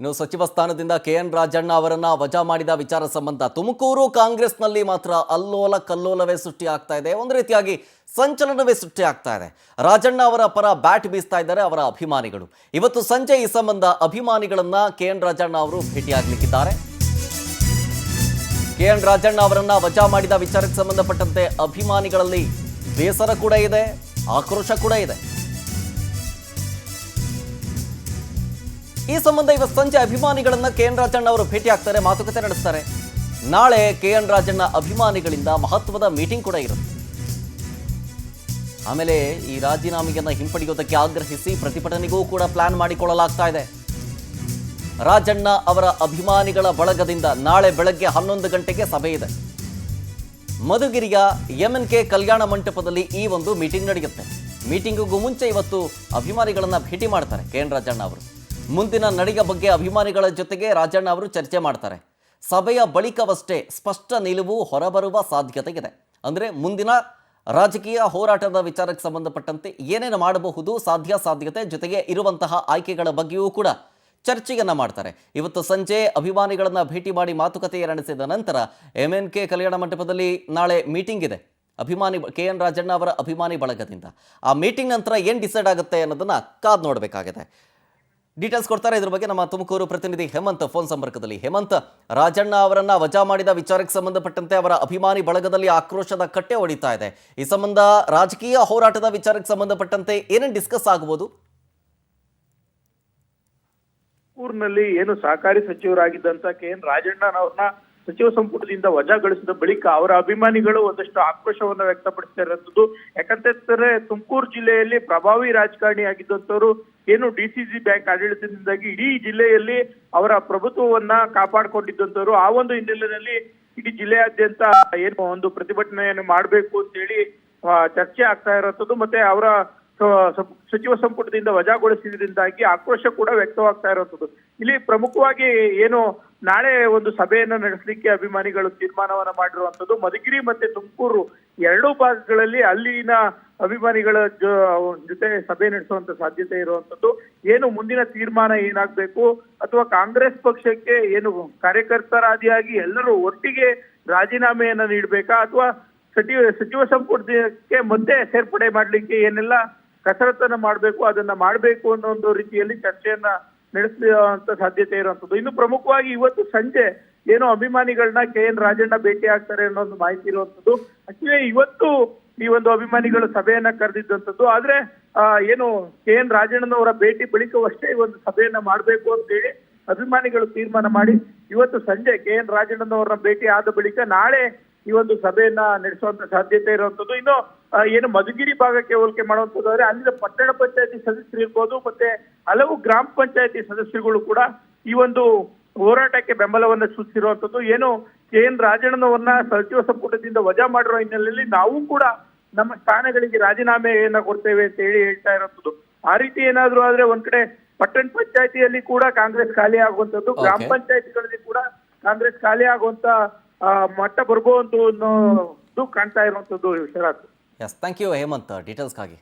ಇನ್ನು ಸಚಿವ ಸ್ಥಾನದಿಂದ ಕೆಎನ್ ರಾಜಣ್ಣ ಅವರನ್ನ ವಜಾ ಮಾಡಿದ ವಿಚಾರ ಸಂಬಂಧ ತುಮಕೂರು ಕಾಂಗ್ರೆಸ್ನಲ್ಲಿ ಮಾತ್ರ ಅಲ್ಲೋಲ ಕಲ್ಲೋಲವೇ ಸೃಷ್ಟಿ ಆಗ್ತಾ ಇದೆ. ಒಂದು ರೀತಿಯಾಗಿ ಸಂಚಲನವೇ ಸೃಷ್ಟಿ ಆಗ್ತಾ ಇದೆ. ರಾಜಣ್ಣ ಅವರ ಪರ ಬ್ಯಾಟ್ ಬೀಸ್ತಾ ಇದ್ದಾರೆ ಅವರ ಅಭಿಮಾನಿಗಳು. ಇವತ್ತು ಸಂಜೆ ಈ ಸಂಬಂಧ ಅಭಿಮಾನಿಗಳನ್ನ ಕೆಎನ್ ರಾಜಣ್ಣ ಅವರು ಭೇಟಿಯಾಗಲಿಕ್ಕಿದ್ದಾರೆ. ಕೆಎನ್ ರಾಜಣ್ಣ ಅವರನ್ನ ವಜಾ ಮಾಡಿದ ವಿಚಾರಕ್ಕೆ ಸಂಬಂಧಪಟ್ಟಂತೆ ಅಭಿಮಾನಿಗಳಲ್ಲಿ ಬೇಸರ ಕೂಡ ಇದೆ, ಆಕ್ರೋಶ ಕೂಡ ಇದೆ. ಈ ಸಂಬಂಧ ಇವತ್ತು ಸಂಜೆ ಅಭಿಮಾನಿಗಳನ್ನ ಕೆಎನ್ ರಾಜಣ್ಣ ಅವರು ಭೇಟಿ ಆಗ್ತಾರೆ, ಮಾತುಕತೆ ನಡೆಸ್ತಾರೆ. ನಾಳೆ ಕೆಎನ್ ರಾಜಣ್ಣ ಅಭಿಮಾನಿಗಳಿಂದ ಮಹತ್ವದ ಮೀಟಿಂಗ್ ಕೂಡ ಇರುತ್ತೆ. ಆಮೇಲೆ ಈ ರಾಜೀನಾಮೆಯನ್ನು ಹಿಂಪಡೆಯೋದಕ್ಕೆ ಆಗ್ರಹಿಸಿ ಪ್ರತಿಭಟನೆಗೂ ಕೂಡ ಪ್ಲಾನ್ ಮಾಡಿಕೊಳ್ಳಲಾಗ್ತಾ ಇದೆ. ರಾಜಣ್ಣ ಅವರ ಅಭಿಮಾನಿಗಳ ಬಳಗದಿಂದ ನಾಳೆ ಬೆಳಗ್ಗೆ 11 ಗಂಟೆಗೆ ಸಭೆ ಇದೆ. ಮಧುಗಿರಿಯ MNK ಕಲ್ಯಾಣ ಮಂಟಪದಲ್ಲಿ ಈ ಒಂದು ಮೀಟಿಂಗ್ ನಡೆಯುತ್ತೆ. ಮೀಟಿಂಗಿಗೂ ಮುಂಚೆ ಇವತ್ತು ಅಭಿಮಾನಿಗಳನ್ನ ಭೇಟಿ ಮಾಡ್ತಾರೆ ಕೆಎನ್ ರಾಜಣ್ಣ ಅವರು. ಮುಂದಿನ ನಡೆಯ ಬಗ್ಗೆ ಅಭಿಮಾನಿಗಳ ಜೊತೆಗೆ ರಾಜಣ್ಣ ಅವರು ಚರ್ಚೆ ಮಾಡ್ತಾರೆ. ಸಭೆಯ ಬಳಿಕವಷ್ಟೇ ಸ್ಪಷ್ಟ ನಿಲುವು ಹೊರಬರುವ ಸಾಧ್ಯತೆ ಇದೆ. ಅಂದರೆ ಮುಂದಿನ ರಾಜಕೀಯ ಹೋರಾಟದ ವಿಚಾರಕ್ಕೆ ಸಂಬಂಧಪಟ್ಟಂತೆ ಏನೇನು ಮಾಡಬಹುದು, ಸಾಧ್ಯತೆ ಜೊತೆಗೆ ಇರುವಂತಹ ಆಯ್ಕೆಗಳ ಬಗ್ಗೆಯೂ ಕೂಡ ಚರ್ಚೆಯನ್ನು ಮಾಡ್ತಾರೆ. ಇವತ್ತು ಸಂಜೆ ಅಭಿಮಾನಿಗಳನ್ನು ಭೇಟಿ ಮಾಡಿ ಮಾತುಕತೆ ನಡೆಸಿದ ನಂತರ MNK ಕಲ್ಯಾಣ ಮಂಟಪದಲ್ಲಿ ನಾಳೆ ಮೀಟಿಂಗ್ ಇದೆ ಅಭಿಮಾನಿ ಕೆಎನ್ ರಾಜಣ್ಣ ಅವರ ಅಭಿಮಾನಿ ಬಳಗದಿಂದ. ಆ ಮೀಟಿಂಗ್ ನಂತರ ಏನು ಡಿಸೈಡ್ ಆಗುತ್ತೆ ಅನ್ನೋದನ್ನು ಕಾದು ನೋಡಬೇಕಾಗಿದೆ. ಡೀಟೇಲ್ಸ್ ಕೊಡ್ತಾರೆ ಇದ್ರ ಬಗ್ಗೆ ನಮ್ಮ ತುಮಕೂರು ಪ್ರತಿನಿಧಿ ಹೇಮಂತ್ ಫೋನ್ ಸಂಪರ್ಕದಲ್ಲಿ. ಹೇಮಂತ್, ರಾಜಣ್ಣ ಅವರನ್ನ ವಜಾ ಮಾಡಿದ ವಿಚಾರಕ್ಕೆ ಸಂಬಂಧಪಟ್ಟಂತೆ ಅವರ ಅಭಿಮಾನಿ ಬಳಗದಲ್ಲಿ ಆಕ್ರೋಶದ ಕಟ್ಟೆ ಹೊಡಿತಾ ಇದೆ. ಈ ಸಂಬಂಧ ರಾಜಕೀಯ ಹೋರಾಟದ ವಿಚಾರಕ್ಕೆ ಸಂಬಂಧಪಟ್ಟಂತೆ ಏನೇನು ಡಿಸ್ಕಸ್ ಆಗಬಹುದು? ಊರಿನಲ್ಲಿ ಏನು ಸಹಕಾರಿ ಸಚಿವರಾಗಿದ್ದಂತ ಕೆಎನ್ ರಾಜಣ್ಣನವ್ರನ್ನ ಸಚಿವ ಸಂಪುಟದಿಂದ ವಜಾಗೊಳಿಸಿದ ಬಳಿಕ ಅವರ ಅಭಿಮಾನಿಗಳು ಒಂದಷ್ಟು ಆಕ್ರೋಶವನ್ನ ವ್ಯಕ್ತಪಡಿಸ್ತಾ ಇರುವಂತದ್ದು. ಯಾಕಂತಂದ್ರೆ ತುಮಕೂರು ಜಿಲ್ಲೆಯಲ್ಲಿ ಪ್ರಭಾವಿ ರಾಜಕಾರಣಿ ಆಗಿದ್ದಂಥವ್ರು ಏನು DCC ಬ್ಯಾಂಕ್ ಆಡಳಿತದಿಂದಾಗಿ ಇಡೀ ಜಿಲ್ಲೆಯಲ್ಲಿ ಅವರ ಪ್ರಭುತ್ವವನ್ನ ಕಾಪಾಡಿಕೊಂಡಿದ್ದಂಥವ್ರು. ಆ ಒಂದು ಹಿನ್ನೆಲೆಯಲ್ಲಿ ಇಡೀ ಜಿಲ್ಲೆಯಾದ್ಯಂತ ಏನು ಒಂದು ಪ್ರತಿಭಟನೆಯನ್ನು ಮಾಡಬೇಕು ಅಂತೇಳಿ ಚರ್ಚೆ ಆಗ್ತಾ ಇರುವಂತದ್ದು. ಮತ್ತೆ ಅವರ ಸಚಿವ ಸಂಪುಟದಿಂದ ವಜಾಗೊಳಿಸಿದ್ರಿಂದಾಗಿ ಆಕ್ರೋಶ ಕೂಡ ವ್ಯಕ್ತವಾಗ್ತಾ ಇರುವಂತದ್ದು. ಇಲ್ಲಿ ಪ್ರಮುಖವಾಗಿ ಏನು ನಾಳೆ ಒಂದು ಸಭೆಯನ್ನ ನಡೆಸಲಿಕ್ಕೆ ಅಭಿಮಾನಿಗಳು ತೀರ್ಮಾನವನ್ನ ಮಾಡಿರುವಂತದ್ದು. ಮಧುಗಿರಿ ಮತ್ತೆ ತುಮಕೂರು ಎರಡೂ ಭಾಗಗಳಲ್ಲಿ ಅಲ್ಲಿನ ಅಭಿಮಾನಿಗಳ ಜೊತೆ ಸಭೆ ನಡೆಸುವಂತ ಸಾಧ್ಯತೆ ಇರುವಂತದ್ದು. ಏನು ಮುಂದಿನ ತೀರ್ಮಾನ ಏನಾಗ್ಬೇಕು, ಅಥವಾ ಕಾಂಗ್ರೆಸ್ ಪಕ್ಷಕ್ಕೆ ಏನು ಕಾರ್ಯಕರ್ತರಾದಿಯಾಗಿ ಎಲ್ಲರೂ ಒಟ್ಟಿಗೆ ರಾಜೀನಾಮೆಯನ್ನ ನೀಡಬೇಕಾ, ಅಥವಾ ಸಚಿವ ಸಂಪುಟಕ್ಕೆ ಮತ್ತೆ ಸೇರ್ಪಡೆ ಮಾಡ್ಲಿಕ್ಕೆ ಏನೆಲ್ಲ ಕಸರತ್ತನ್ನ ಮಾಡಬೇಕು ಅದನ್ನ ಮಾಡಬೇಕು ಅನ್ನೋ ಒಂದು ರೀತಿಯಲ್ಲಿ ಚರ್ಚೆಯನ್ನ ನಡೆಸುವಂತ ಸಾಧ್ಯತೆ ಇರುವಂತದ್ದು. ಇನ್ನು ಪ್ರಮುಖವಾಗಿ ಇವತ್ತು ಸಂಜೆ ಏನು ಅಭಿಮಾನಿಗಳನ್ನ ಕೆಎನ್ ರಾಜಣ್ಣ ಭೇಟಿ ಆಗ್ತಾರೆ ಅನ್ನೋ ಒಂದು ಮಾಹಿತಿ ಇರುವಂತದ್ದು. ಆಕ್ಚುಲಿ ಇವತ್ತು ಈ ಒಂದು ಅಭಿಮಾನಿಗಳು ಸಭೆಯನ್ನ ಕರೆದಿದ್ದಂಥದ್ದು. ಆದ್ರೆ ಏನು ಕೆಎನ್ ರಾಜಣ್ಣನವರ ಭೇಟಿ ಬಳಿಕವಷ್ಟೇ ಈ ಒಂದು ಸಭೆಯನ್ನ ಮಾಡಬೇಕು ಅಂತ ಹೇಳಿ ಅಭಿಮಾನಿಗಳು ತೀರ್ಮಾನ ಮಾಡಿ ಇವತ್ತು ಸಂಜೆ ಕೆಎನ್ ರಾಜಣ್ಣನವರನ್ನ ಭೇಟಿ ಆದ ಬಳಿಕ ನಾಳೆ ಈ ಒಂದು ಸಭೆಯನ್ನ ನಡೆಸುವಂತ ಸಾಧ್ಯತೆ ಇರುವಂತದ್ದು. ಇನ್ನು ಏನು ಮಧುಗಿರಿ ಭಾಗಕ್ಕೆ ಹೋಲಿಕೆ ಮಾಡುವಂತದ್ದಾದ್ರೆ ಅಲ್ಲಿನ ಪಟ್ಟಣ ಪಂಚಾಯತಿ ಸದಸ್ಯರು ಇರ್ಬೋದು, ಮತ್ತೆ ಹಲವು ಗ್ರಾಮ ಪಂಚಾಯತಿ ಸದಸ್ಯರುಗಳು ಕೂಡ ಈ ಒಂದು ಹೋರಾಟಕ್ಕೆ ಬೆಂಬಲವನ್ನ ಸೂಚಿಸಿರುವಂತದ್ದು. ಏನು ಕೆಎನ್ ರಾಜಣ್ಣನವರನ್ನ ಸಚಿವ ಸಂಪುಟದಿಂದ ವಜಾ ಮಾಡಿರೋ ಹಿನ್ನೆಲೆಯಲ್ಲಿ ನಾವು ಕೂಡ ನಮ್ಮ ಸ್ಥಾನಗಳಿಗೆ ರಾಜೀನಾಮೆಯನ್ನ ಕೊಡ್ತೇವೆ ಅಂತ ಹೇಳಿ ಹೇಳ್ತಾ ಇರುವಂತದ್ದು. ಆ ರೀತಿ ಏನಾದ್ರು ಆದ್ರೆ ಒಂದ್ ಕಡೆ ಪಟ್ಟಣ ಪಂಚಾಯತಿಯಲ್ಲಿ ಕೂಡ ಕಾಂಗ್ರೆಸ್ ಖಾಲಿ ಆಗುವಂತದ್ದು, ಗ್ರಾಮ ಪಂಚಾಯತಿಗಳಲ್ಲಿ ಕೂಡ ಕಾಂಗ್ರೆಸ್ ಖಾಲಿ ಆಗುವಂತ ಮಟ್ಟ ಬರ್ಬೋದು ಕಾಣ್ತಾ ಇರುವಂತದ್ದು. ಶರತ್, ಎಸ್, ಥ್ಯಾಂಕ್ ಯು ಹೇಮಂತ್ ಡೀಟೇಲ್ಸ್ಗಾಗಿ.